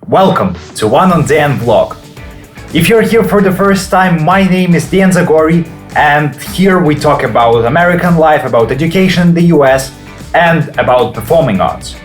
Welcome to One-on-Dan vlog. If you're here for the first time, my name is Dan Zagori, and here we talk about American life, about education in the US, and about performing arts.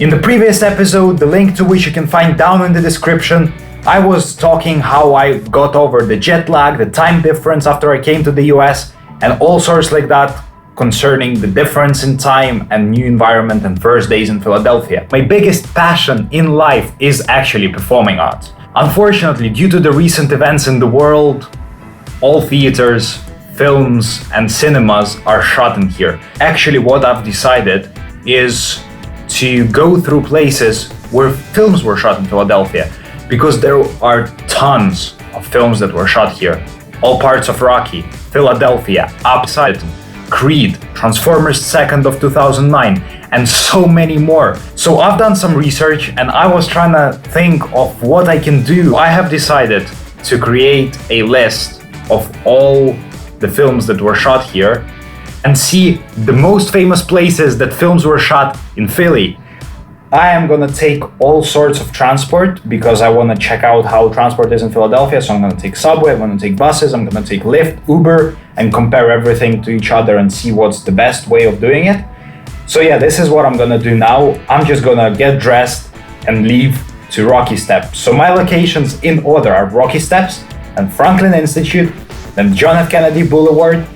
In the previous episode, the link to which you can find down in the description, I was talking how I got over the jet lag, the time difference after I came to the US, and all sorts like that concerning the difference in time and new environment and first days in Philadelphia. My biggest passion in life is actually performing arts. Unfortunately, due to the recent events in the world, all theaters, films, and cinemas are shut in here. Actually, what I've decided is to go through places where films were shot in Philadelphia, because there are tons of films that were shot here. All parts of Rocky, Philadelphia, Upside, Creed, Transformers 2nd of 2009, and so many more. So I've done some research and I was trying to think of what I can do. I have decided to create a list of all the films that were shot here and see the most famous places that films were shot in Philly. I am gonna take all sorts of transport because I wanna check out how transport is in Philadelphia. So I'm gonna take subway, I'm gonna take buses, I'm gonna take Lyft, Uber, and compare everything to each other and see what's the best way of doing it. So yeah, this is what I'm gonna do now. I'm just gonna get dressed and leave to Rocky Steps. So my locations in order are Rocky Steps, and Franklin Institute, then John F. Kennedy Boulevard,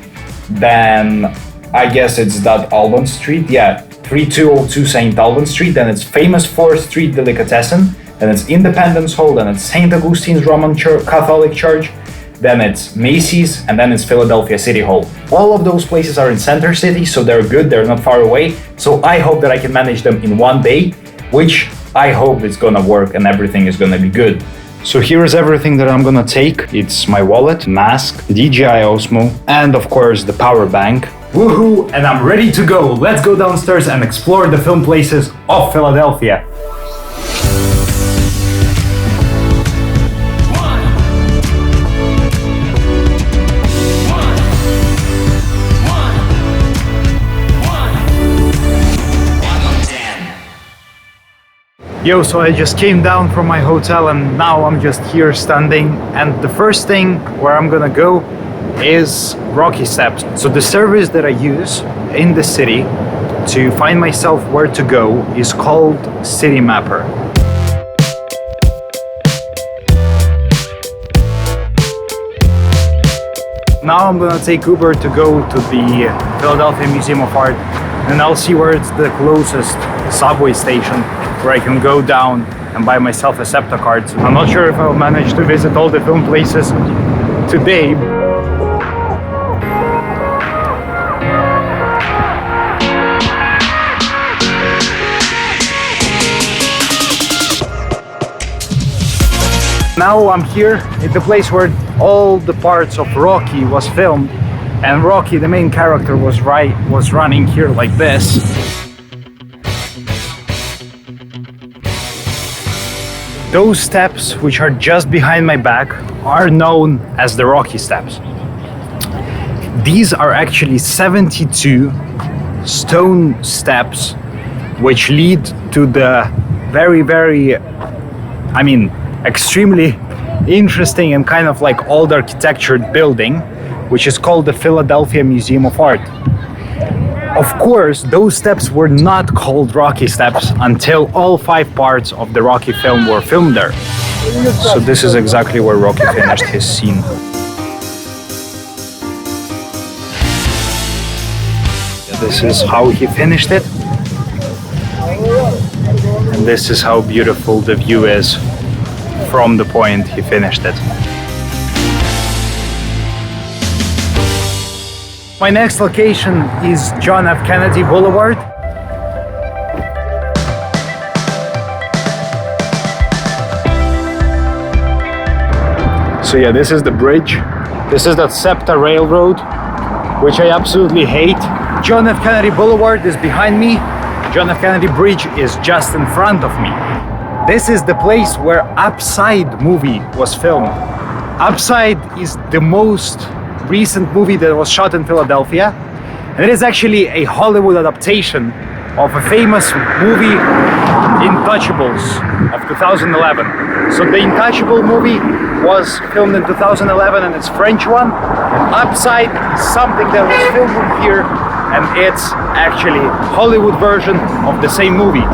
then I guess it's that Albans Street, yeah, 3202 St. Albans Street, then it's famous 4th Street Delicatessen, then it's Independence Hall, then it's St. Augustine's Roman Catholic Church, then it's Macy's, and then it's Philadelphia City Hall. All of those places are in Center City, so they're good, they're not far away, so I hope that I can manage them in one day, which I hope it's gonna work and everything is gonna be good. So here is everything that I'm gonna take. It's my wallet, mask, DJI Osmo, and of course the power bank. Woohoo! And I'm ready to go! Let's go downstairs and explore the film places of Philadelphia. Yo, so I just came down from my hotel and now I'm just here standing, and the first thing where I'm gonna go is Rocky Steps. So the service that I use in the city to find myself where to go is called City Mapper. Now I'm gonna take Uber to go to the Philadelphia Museum of Art, and I'll see where it's the closest subway station where I can go down and buy myself a SEPTA card. So I'm not sure if I'll manage to visit all the film places today. Now I'm here at the place where all the parts of Rocky was filmed, and Rocky, the main character, was running here like this. Those steps, which are just behind my back, are known as the Rocky Steps. These are actually 72 stone steps which lead to the extremely interesting and kind of like old architectured building, which is called the Philadelphia Museum of Art. Of course, those steps were not called Rocky Steps until all 5 parts of the Rocky film were filmed there. So this is exactly where Rocky finished his scene. This is how he finished it. And this is how beautiful the view is from the point he finished it. My next location is John F. Kennedy Boulevard. So yeah, this is the bridge. This is that SEPTA railroad, which I absolutely hate. John F. Kennedy Boulevard is behind me. John F. Kennedy Bridge is just in front of me. This is the place where Upside movie was filmed. Upside is the most recent movie that was shot in Philadelphia, and it is actually a Hollywood adaptation of a famous movie Untouchables of 2011. So the Untouchable movie was filmed in 2011 and it's French one. Upside, something that was filmed here, and it's actually Hollywood version of the same movie.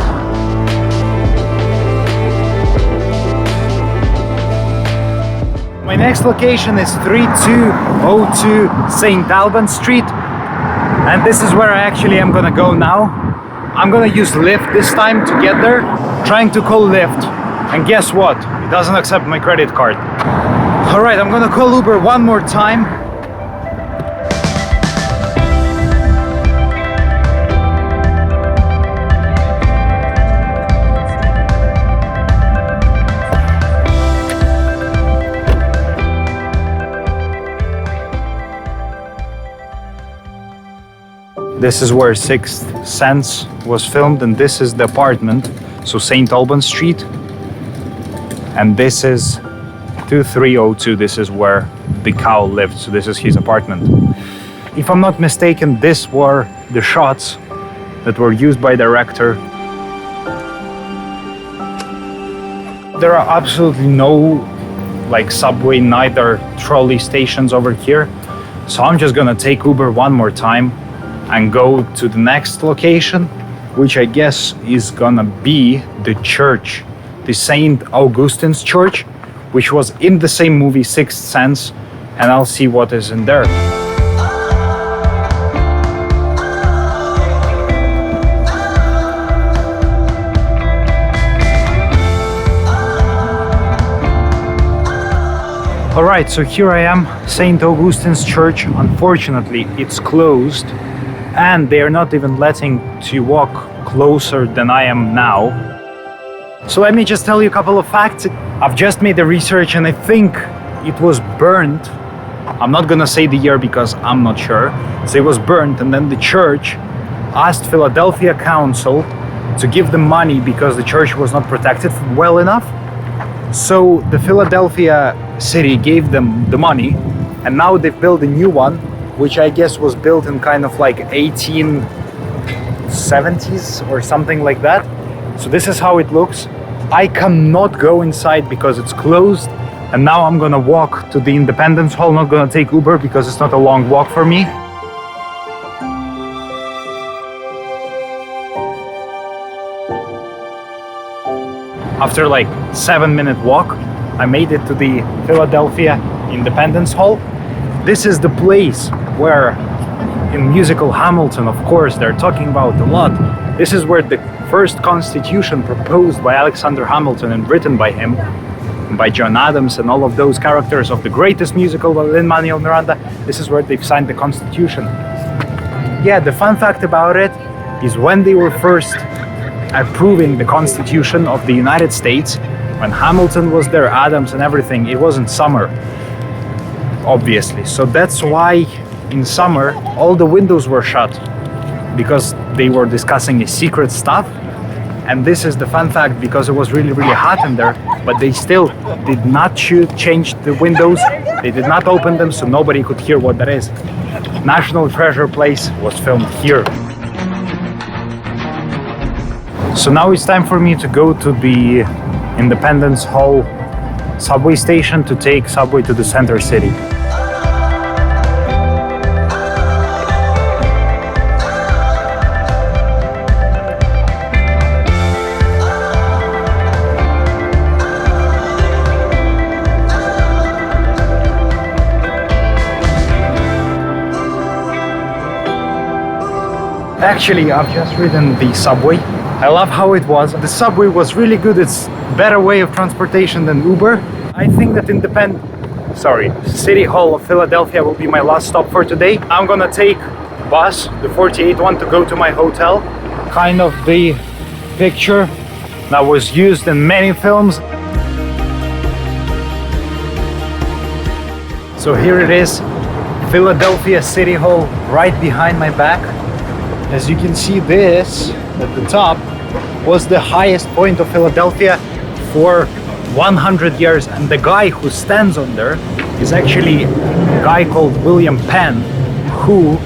My next location is 3202 St. Albans Street, and this is where I actually am gonna go now. I'm gonna use Lyft this time to get there, trying to call Lyft, and guess what? It doesn't accept my credit card. Alright, I'm gonna call Uber one more time. This is where Sixth Sense was filmed, and this is the apartment, so St. Albans Street. And this is 2302, this is where the cow lived, so this is his apartment. If I'm not mistaken, these were the shots that were used by the director. There are absolutely no subway, neither trolley stations over here, so I'm just gonna take Uber one more time and go to the next location, which I guess is gonna be the church, the St. Augustine's Church, which was in the same movie Sixth Sense, and I'll see what is in there. Alright, so here I am, St. Augustine's Church. Unfortunately, it's closed, and they are not even letting you walk closer than I am now. So let me just tell you a couple of facts. I've just made the research and I think it was burned. I'm not gonna say the year because I'm not sure. So it was burned, and then the church asked Philadelphia Council to give them money because the church was not protected well enough. So the Philadelphia city gave them the money, and now they've built a new one, which I guess was built in kind of 1870s or something like that. So this is how it looks. I cannot go inside because it's closed, and now I'm gonna walk to the Independence Hall. Not gonna take Uber because it's not a long walk for me. After 7-minute walk, I made it to the Philadelphia Independence Hall. This is the place where in musical Hamilton, of course, they're talking about a lot. This is where the first constitution proposed by Alexander Hamilton and written by him, by John Adams and all of those characters of the greatest musical, Lin-Manuel Miranda, this is where they've signed the constitution. Yeah, the fun fact about it is when they were first approving the constitution of the United States, when Hamilton was there, Adams and everything, it was in summer, obviously. So that's why in summer all the windows were shut, because they were discussing secret stuff. And this is the fun fact, because it was really hot in there, but they still did not change the windows, they did not open them, so nobody could hear what that is. National Treasure Place was filmed here. So now it's time for me to go to the Independence Hall subway station to take subway to the center city. Actually, I've just ridden the subway. I love how it was. The subway was really good. It's a better way of transportation than Uber. I think that City Hall of Philadelphia will be my last stop for today. I'm gonna take bus, the 48 one, to go to my hotel. Kind of the picture that was used in many films. So here it is, Philadelphia City Hall, right behind my back. As you can see, this at the top was the highest point of Philadelphia for 100 years, and the guy who stands on there is actually a guy called William Penn, who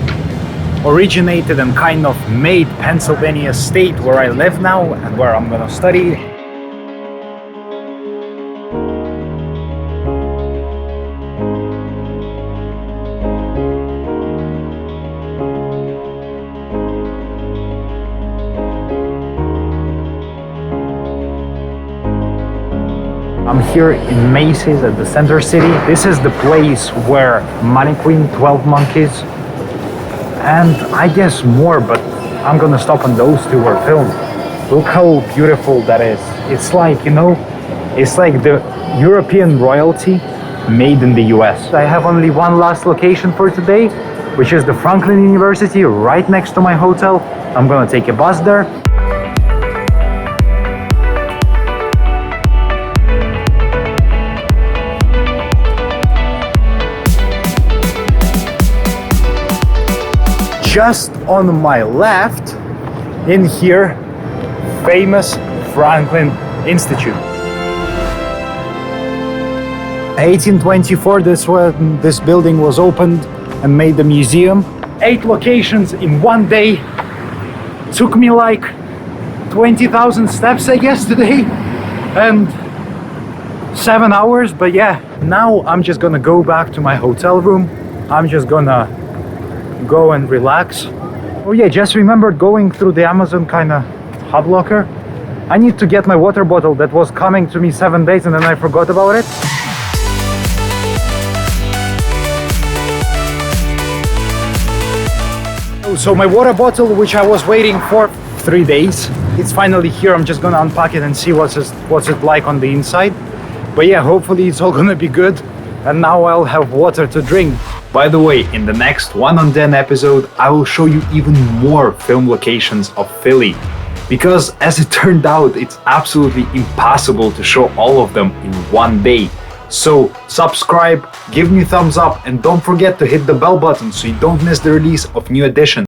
originated and kind of made Pennsylvania state where I live now and where I'm gonna study. I'm here in Macy's at the Center City. This is the place where Mannequin, 12 Monkeys, and I guess more, but I'm gonna stop on those two were filmed. Look how beautiful that is. It's like, you know, it's like the European royalty made in the US. I have only one last location for today, which is the Franklin University right next to my hotel. I'm gonna take a bus there. Just on my left, in here, famous Franklin Institute. 1824, this building was opened and made a museum. 8 locations in one day. Took me like 20,000 steps, I guess, today, and 7 hours. But yeah, now I'm just gonna go back to my hotel room. I'm just gonna go and relax. Oh yeah, just remembered going through the Amazon kind of hub locker. I need to get my water bottle that was coming to me 7 days and then I forgot about it. So my water bottle, which I was waiting for 3 days, it's finally here. I'm just gonna unpack it and see what's it like on the inside. But yeah, hopefully it's all gonna be good, and now I'll have water to drink. By the way, in the next One on Dan episode, I will show you even more film locations of Philly. Because as it turned out, it's absolutely impossible to show all of them in one day. So subscribe, give me a thumbs up, and don't forget to hit the bell button so you don't miss the release of new editions.